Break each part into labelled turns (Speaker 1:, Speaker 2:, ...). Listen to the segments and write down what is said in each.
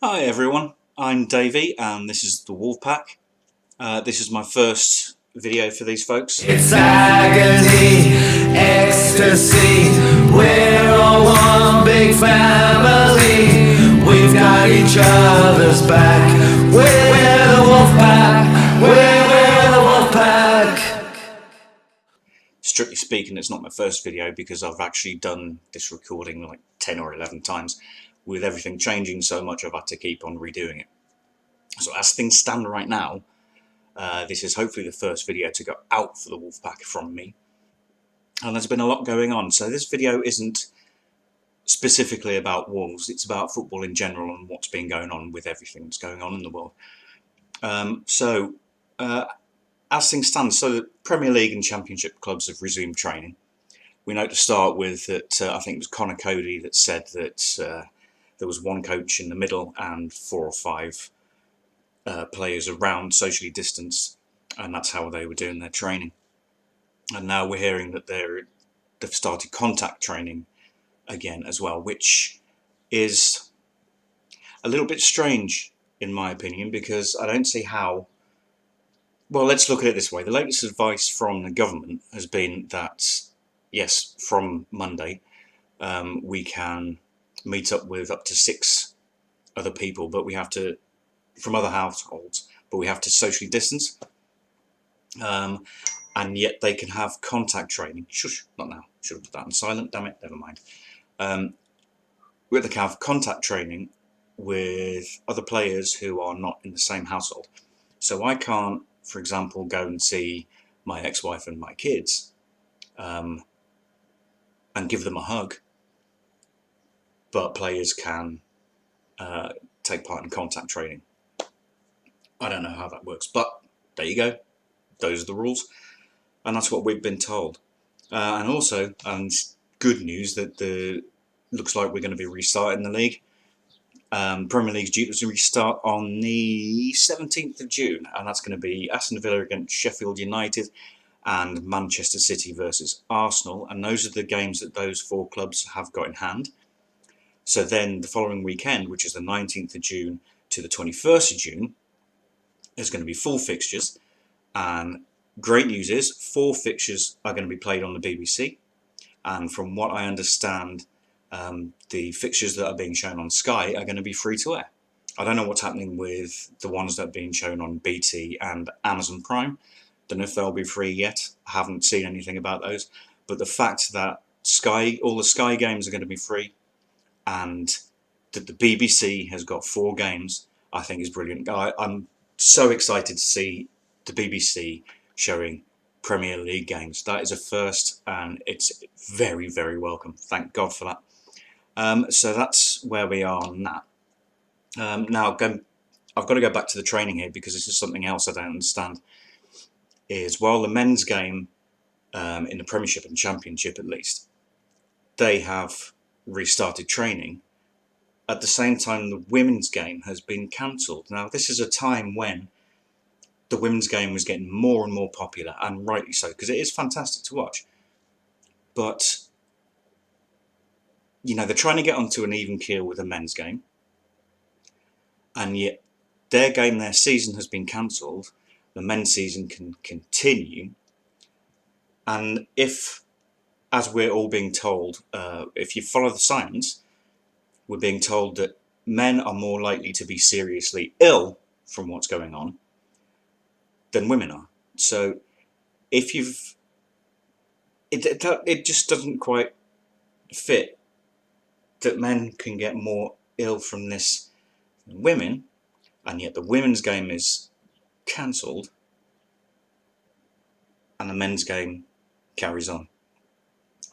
Speaker 1: Hi everyone, I'm Davey and this is the Wolfpack. This is my first video for these folks.
Speaker 2: It's agony, ecstasy. We're all one big family. We've got each other's back. We're the Wolfpack. We're the Wolfpack.
Speaker 1: Strictly speaking, it's not my first video because I've actually done this recording like 10 or 11 times. With everything changing so much, I've had to keep on redoing it. So as things stand right now, this is hopefully the first video to go out for the Wolfpack from me. And there's been a lot going on, so this video isn't specifically about Wolves, it's about football in general and what's been going on with everything that's going on in the world. As things stand, so the Premier League and Championship clubs have resumed training. We know to start with that I think it was Conor Cody that said that there was one coach in the middle and 4 or 5 players around, socially distanced, and that's how they were doing their training. And now we're hearing that they've started contact training again as well, which is a little bit strange in my opinion, because I don't see how. Well, let's look at it this way. The latest advice from the government has been that, yes, from Monday, we can meet up with up to 6 other people, but we have to, from other households, but we have to socially distance. And yet they can have contact training. Shush, not now. Should have put that on silent, damn it, never mind. They can have contact training with other players who are not in the same household. So I can't, for example, go and see my ex-wife and my kids and give them a hug, but players can take part in contact training. I don't know how that works, but there you go. Those are the rules, and that's what we've been told. And also, and good news that looks like we're going to be restarting the league. Premier League's due to restart on the 17th of June, and that's going to be Aston Villa against Sheffield United and Manchester City versus Arsenal, and those are the games that those 4 clubs have got in hand. So then the following weekend, which is the 19th of June to the 21st of June, there's going to be full fixtures, and great news is 4 fixtures are going to be played on the BBC, and from what I understand, the fixtures that are being shown on Sky are going to be free to air. I don't know what's happening with the ones that are being shown on BT and Amazon Prime. Don't know if they'll be free yet. I haven't seen anything about those. But the fact that all the Sky games are going to be free, and that the BBC has got 4 games, I think is brilliant. I'm so excited to see the BBC showing Premier League games. That is a first, and it's very, very welcome. Thank God for that. So that's where we are on that. Now, I've got to go back to the training here, because this is something else I don't understand. Is while the men's game in the Premiership and Championship, at least, they have restarted training, at the same time the women's game has been cancelled. Now, this is a time when the women's game was getting more and more popular, and rightly so, because it is fantastic to watch. But you know, they're trying to get onto an even keel with the men's game, and yet their season has been cancelled. The men's season can continue, and if, as we're all being told, if you follow the science, we're being told that men are more likely to be seriously ill from what's going on than women are. So if it just doesn't quite fit that men can get more ill from this than women, and yet the women's game is cancelled and the men's game carries on.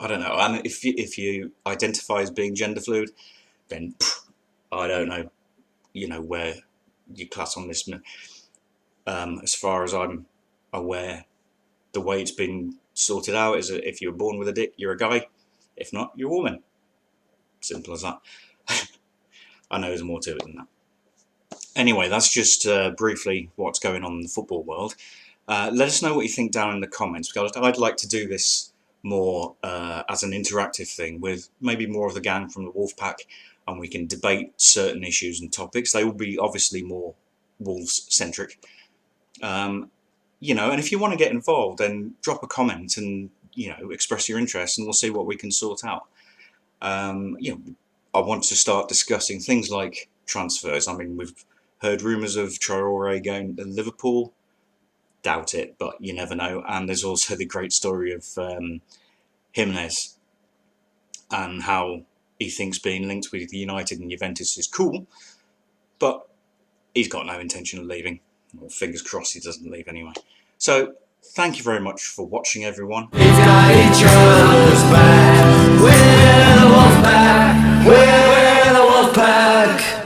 Speaker 1: I don't know. And if you identify as being gender fluid, then I don't know, where you class on this. As far as I'm aware, the way it's been sorted out is that if you're born with a dick, you're a guy. If not, you're a woman. Simple as that. I know there's more to it than that. Anyway, that's just briefly what's going on in the football world. Let us know what you think down in the comments, because I'd like to do this more as an interactive thing with maybe more of the gang from the Wolfpack. and we can debate certain issues and topics. They will be obviously more Wolves centric. You know, and if you want to get involved, then drop a comment and, you know, express your interest, and we'll see what we can sort out. You know, I want to start discussing things like transfers. I mean, we've heard rumours of Traore going to Liverpool. Doubt it, but you never know. And there's also the great story of Jimenez and how he thinks being linked with United and Juventus is cool, but he's got no intention of leaving. Well, fingers crossed he doesn't leave anyway. So, thank you very much for watching, everyone.
Speaker 2: We've got each other's back. We're the Wolfpack. We're the Wolfpack.